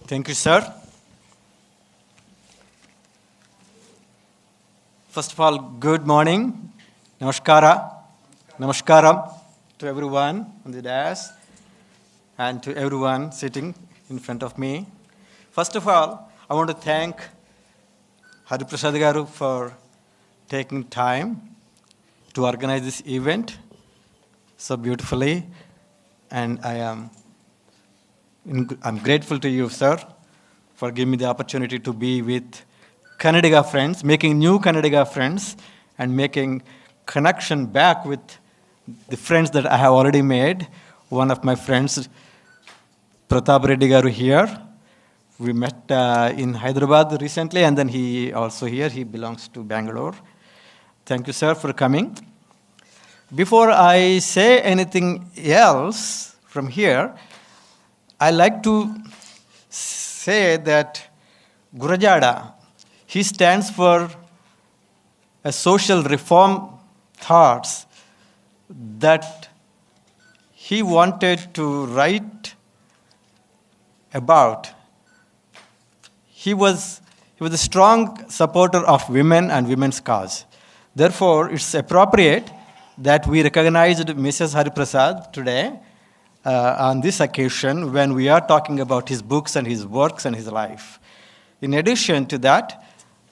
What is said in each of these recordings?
Thank you, sir. First of all, good morning. Namaskara. Namaskaram to everyone on the dais and to everyone sitting in front of me. First of all, I want to thank Hariprasad Garu for taking time to organize this event so beautifully. And I'm grateful to you, sir, for giving me the opportunity to be with Kannadiga friends, making new Kannadiga friends, and making connection back with the friends that I have already made. One of my friends, Pratap Reddy Garu here. We met in Hyderabad recently, and then he also here. He belongs to Bangalore. Thank you, sir, for coming. Before I say anything else from here, I like to say that Gurajada, he stands for a social reform thoughts that he wanted to write about. He was a strong supporter of women and women's cause. Therefore, it's appropriate that we recognized Mrs. Hariprasad today on this occasion when we are talking about his books and his works and his life. In addition to that,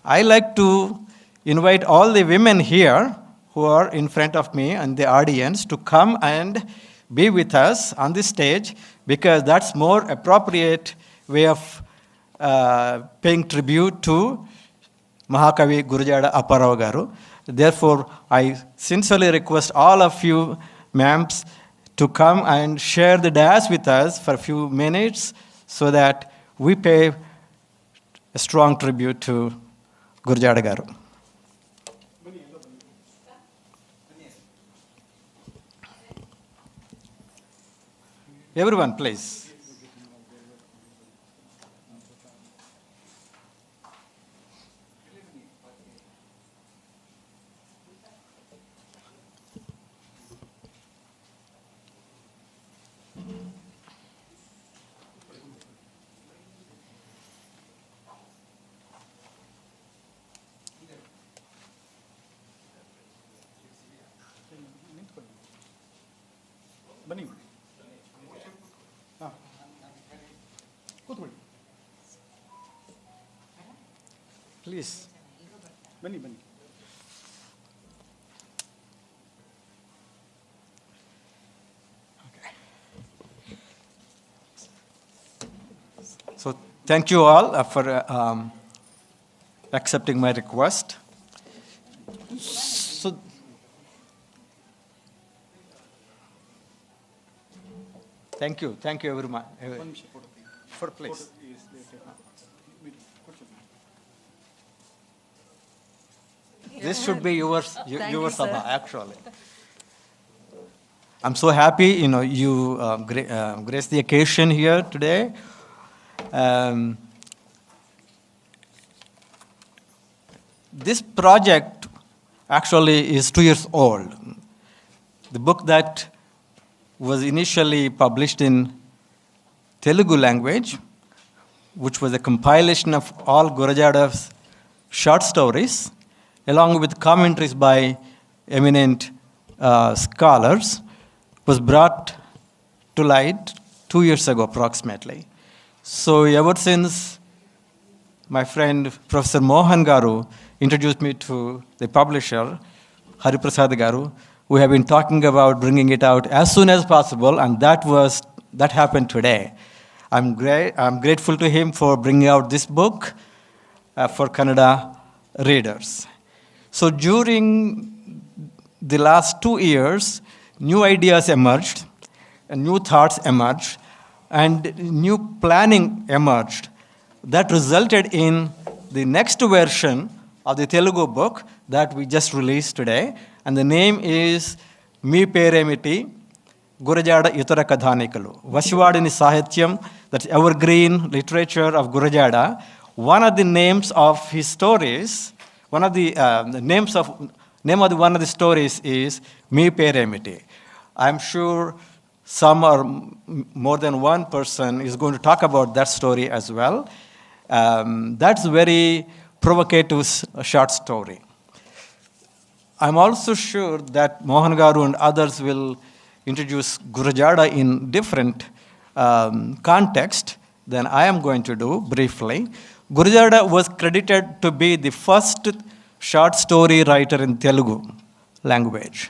I like to invite all the women here who are in front of me and the audience to come and be with us on this stage, because that's more appropriate way of paying tribute to Mahakavi Gurajada Apparao Garu. Therefore, I sincerely request all of you, ma'ams, to come and share the dais with us for a few minutes so that we pay a strong tribute to Gurajada Garu. Everyone, please. Please. Okay. So thank you all for accepting my request. So thank you everyone. For please. This should be yours Sabha, actually. I'm so happy, you graced the occasion here today. This project actually is 2 years old. The book that was initially published in Telugu language, which was a compilation of all Gurajada's short stories, along with commentaries by eminent scholars, was brought to light 2 years ago approximately. So ever since my friend Professor Mohan Garu introduced me to the publisher, Hariprasad Garu, we have been talking about bringing it out as soon as possible, and that happened today. I'm grateful to him for bringing out this book for Kannada readers. So during the last 2 years, new ideas emerged, and new thoughts emerged, and new planning emerged that resulted in the next version of the Telugu book that we just released today. And the name is Me Peremiti, Gurajada Itara Kadhanikalu. Vashivadini Sahityam, that's evergreen literature of Gurajada. One of the names of his stories, one of the name of one of the stories is Me Peremiti. I'm sure some or more than one person is going to talk about that story as well. That's a very provocative short story. I'm also sure that Mohan Garu and others will introduce Gurajada in different context than I am going to do briefly. Gurajada was credited to be the first short story writer in Telugu language.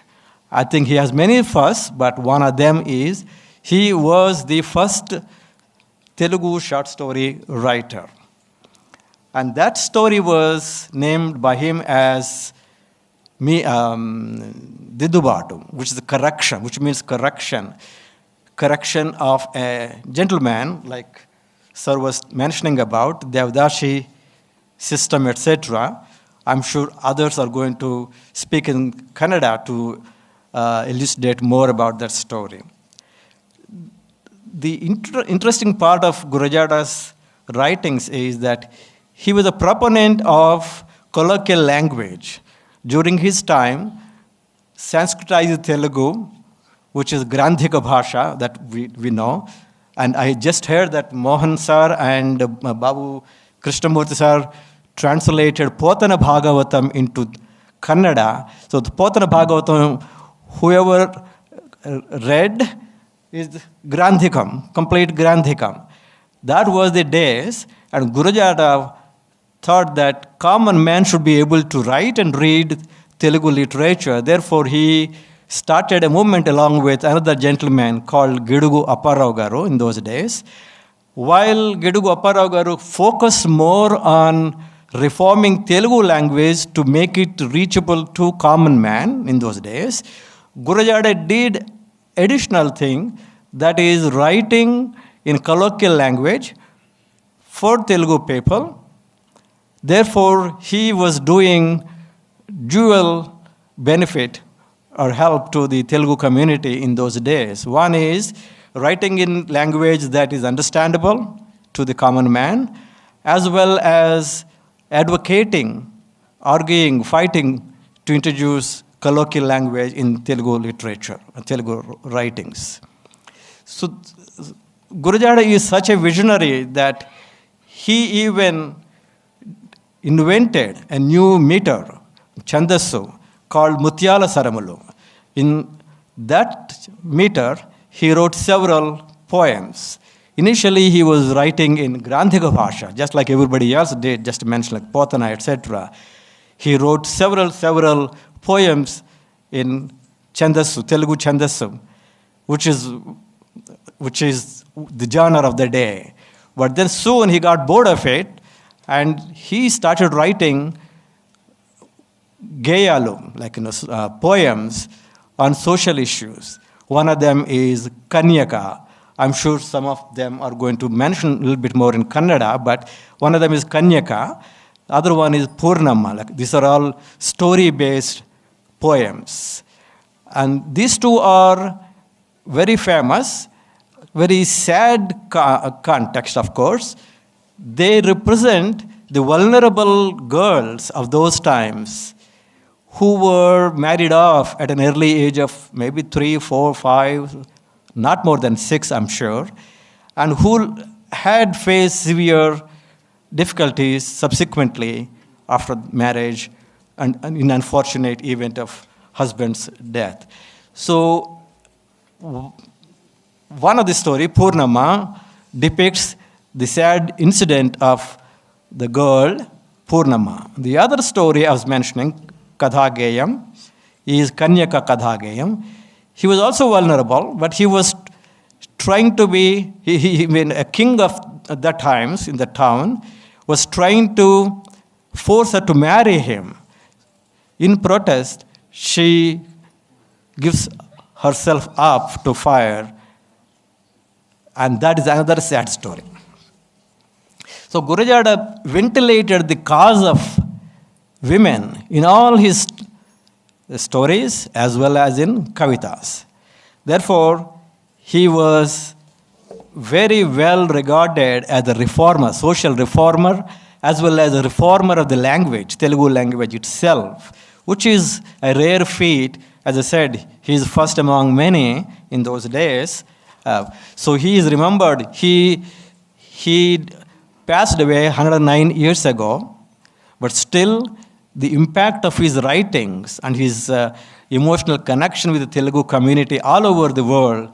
I think he has many firsts, but one of them is he was the first Telugu short story writer. And that story was named by him as Didubadu, which is correction, which means correction. Correction of a gentleman, like Sir was mentioning about, Devdashi system, etc. I'm sure others are going to speak in Kannada to elucidate more about that story. The interesting part of Gurajada's writings is that he was a proponent of colloquial language. During his time, Sanskritized Telugu, which is Grandhika Bhasha that we know, and I just heard that Mohan sir and Babu Krishnamurthy sir translated Potana Bhagavatam into Kannada. So the Potana Bhagavatam, whoever read, is Grandhikam, complete Grandhikam. That was the days, and Gurajada thought that common man should be able to write and read Telugu literature. Therefore, he started a movement along with another gentleman called Gidugu Apparao Garu in those days. While Gidugu Apparao Garu focused more on reforming Telugu language to make it reachable to common man in those days, Gurajada did additional thing, that is writing in colloquial language for Telugu people. Therefore, he was doing dual benefit or help to the Telugu community in those days. One is writing in language that is understandable to the common man, as well as advocating, arguing, fighting to introduce colloquial language in Telugu literature, Telugu writings. So Gurajada is such a visionary that he even invented a new meter, Chandasu, called Mutyala Saramulu. In that meter, he wrote several poems. Initially, he was writing in Grandhika Bhasha, just like everybody else did, just to mention like Potana, etc. He wrote several poems in Chandasu, Telugu Chandasu, which is the genre of the day. But then soon he got bored of it, and he started writing Geyalu, like poems on social issues. One of them is Kanyaka. I'm sure some of them are going to mention a little bit more in Kannada, but one of them is Kanyaka. The other one is Purnama. Like, these are all story-based poems. And these two are very famous, very sad context, of course. They represent the vulnerable girls of those times who were married off at an early age of maybe 3, 4, 5, not more than 6, I'm sure, and who had faced severe difficulties subsequently after marriage and in unfortunate event of husband's death. So one of the story, Purnama, depicts the sad incident of the girl Purnama. The other story I was mentioning, Kadhageyam, is Kanyaka Kadhageyam. He was also vulnerable, but he was trying to be, a king of that times in the town, was trying to force her to marry him. In protest, she gives herself up to fire, and that is another sad story. So Gurajada ventilated the cause of women in all his stories as well as in kavitas. Therefore, he was very well regarded as a reformer, social reformer, as well as a reformer of the language, Telugu language itself, which is a rare feat. As I said, he is first among many in those days. So he is remembered. He passed away 109 years ago, but still the impact of his writings and his emotional connection with the Telugu community all over the world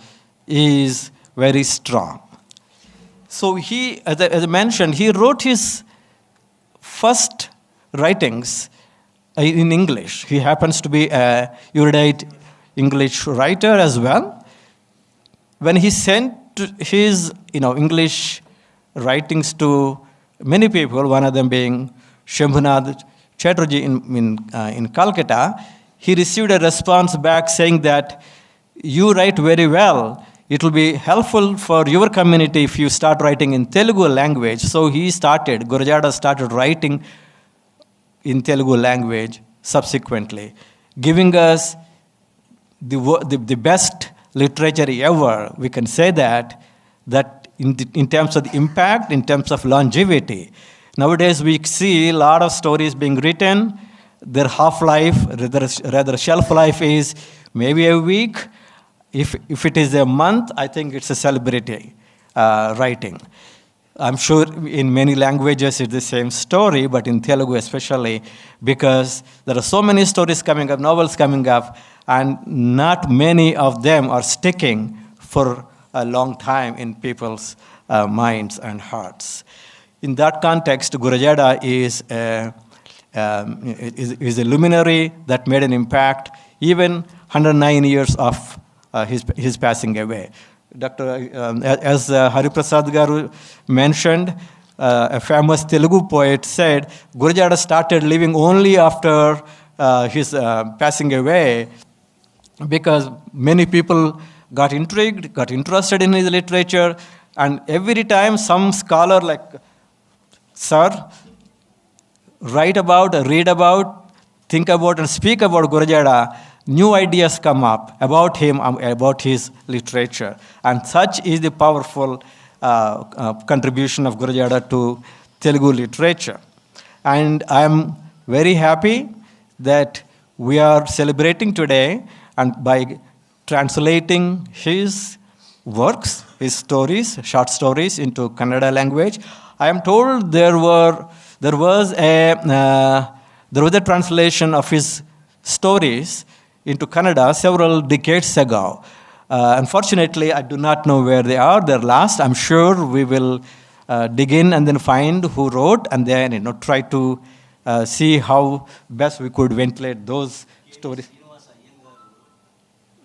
is very strong. So he, as I mentioned, he wrote his first writings in English. He happens to be a erudite English writer as well. When he sent his English writings to many people, one of them being Shambhunath Chatterjee in Calcutta, he received a response back saying that you write very well. It will be helpful for your community if you start writing in Telugu language. So Gurajada started writing in Telugu language subsequently, giving us the best literature ever. We can say that in terms of the impact, in terms of longevity. Nowadays we see a lot of stories being written. Their half-life, rather shelf life is maybe a week. If it is a month, I think it's a celebrity writing. I'm sure in many languages it's the same story, but in Telugu especially, because there are so many stories coming up, novels coming up, and not many of them are sticking for a long time in people's minds and hearts. In that context, Gurajada is a luminary that made an impact even 109 years of his passing away. As Hariprasad Garu mentioned, a famous Telugu poet said, Gurajada started living only after his passing away, because many people got intrigued, got interested in his literature, and every time some scholar like Sir write about, read about, think about, and speak about Gurajada, new ideas come up about him, about his literature. And such is the powerful contribution of Gurajada to Telugu literature. And I am very happy that we are celebrating today, and by translating his works, his stories, short stories into Kannada language, I am told there was a translation of his stories into Kannada several decades ago. Unfortunately, I do not know where they are. They're lost. I'm sure we will dig in and then find who wrote, and then try to see how best we could ventilate those stories.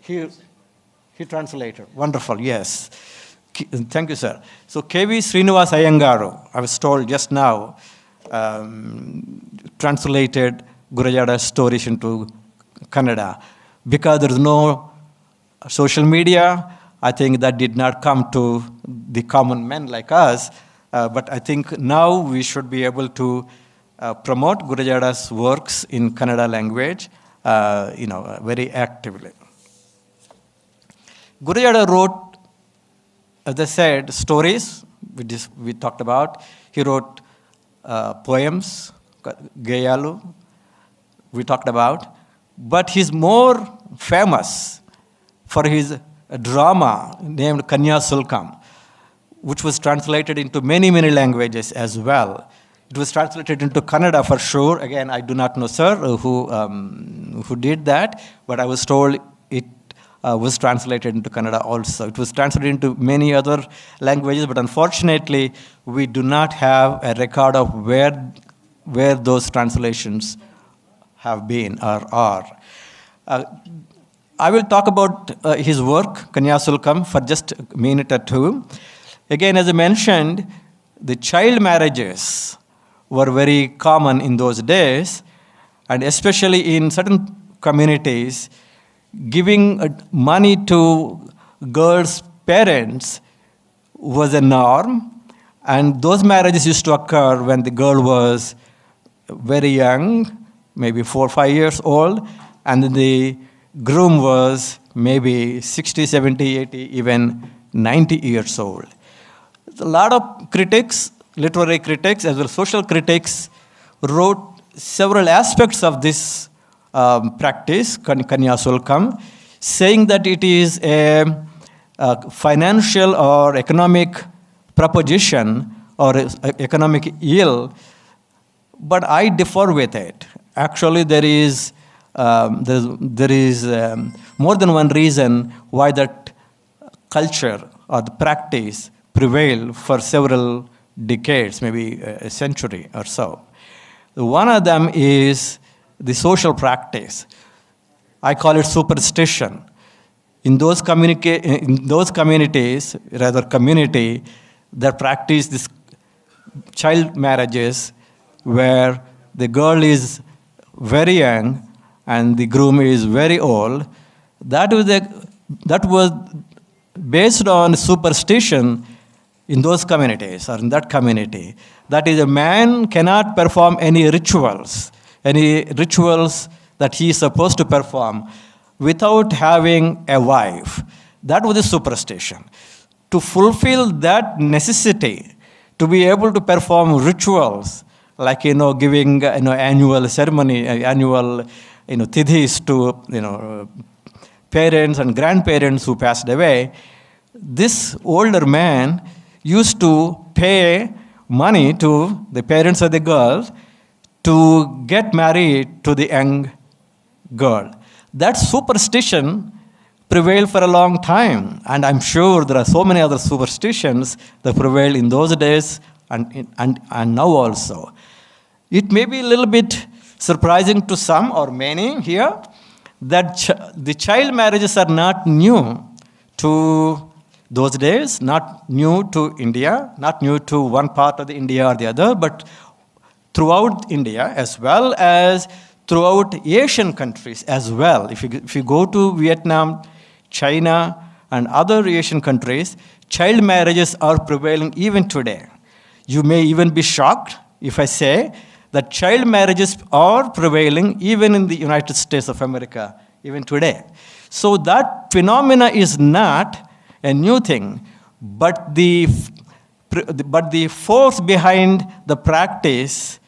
He translated. Wonderful, yes. Thank you, sir. So K.V. Srinivas Iyengaru, I was told just now, translated Gurajada's stories into Kannada. Because there is no social media, I think that did not come to the common men like us. But I think now we should be able to promote Gurajada's works in Kannada language, very actively. Gurajada wrote, as I said, stories, we talked about. He wrote poems, Geyalu, we talked about. But he's more famous for his drama named Kanya Sulkam, which was translated into many, many languages as well. It was translated into Kannada for sure. Again, I do not know, sir, who did that, but I was told it was translated into Kannada also. It was translated into many other languages, but unfortunately, we do not have a record of where those translations have been or are. I will talk about his work, Kanya Sulkam, for just a minute or two. Again, as I mentioned, the child marriages were very common in those days, and especially in certain communities, giving money to girls' parents was a norm, and those marriages used to occur when the girl was very young, maybe 4 or 5 years old, and then the groom was maybe 60, 70, 80, even 90 years old. A lot of critics, literary critics as well as social critics, wrote several aspects of this practice, Kanya Sulkam, saying that it is financial or economic proposition or economic ill, but I differ with it. Actually, there is more than one reason why that culture or the practice prevailed for several decades, maybe a century or so. One of them is the social practice. I call it superstition. In those communities, rather community, that practice this child marriages where the girl is very young and the groom is very old, that was based on superstition in those communities or in that community. That is, a man cannot perform any rituals that he is supposed to perform without having a wife. That was a superstition. To fulfill that necessity, to be able to perform rituals, like giving annual ceremony, annual tidhis to parents and grandparents who passed away, this older man used to pay money to the parents of the girl to get married to the young girl. That superstition prevailed for a long time, and I'm sure there are so many other superstitions that prevailed in those days and now also. It may be a little bit surprising to some or many here that the child marriages are not new to those days, not new to India, not new to one part of the India or the other, but throughout India as well as throughout Asian countries as well. If you go to Vietnam, China, and other Asian countries, child marriages are prevailing even today. You may even be shocked if I say that child marriages are prevailing even in the United States of America, even today. So that phenomena is not a new thing, but the force behind the practice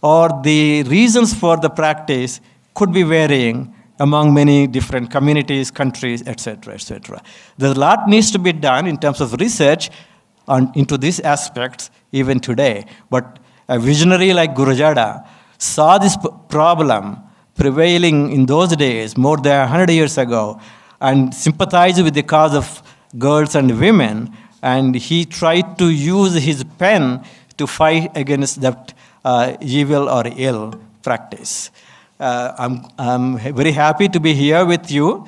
or the reasons for the practice could be varying among many different communities, countries, etc., etc. There's a lot needs to be done in terms of research into these aspects even today. But a visionary like Gurajada saw this problem prevailing in those days, more than 100 years ago, and sympathized with the cause of girls and women, and he tried to use his pen to fight against that evil or ill practice. I'm very happy to be here with you,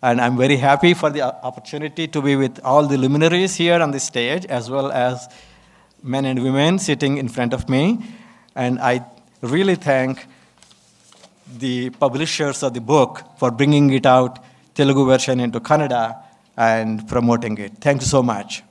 and I'm very happy for the opportunity to be with all the luminaries here on the stage, as well as men and women sitting in front of me. And I really thank the publishers of the book for bringing it out, Telugu version into Kannada, and promoting it. Thank you so much.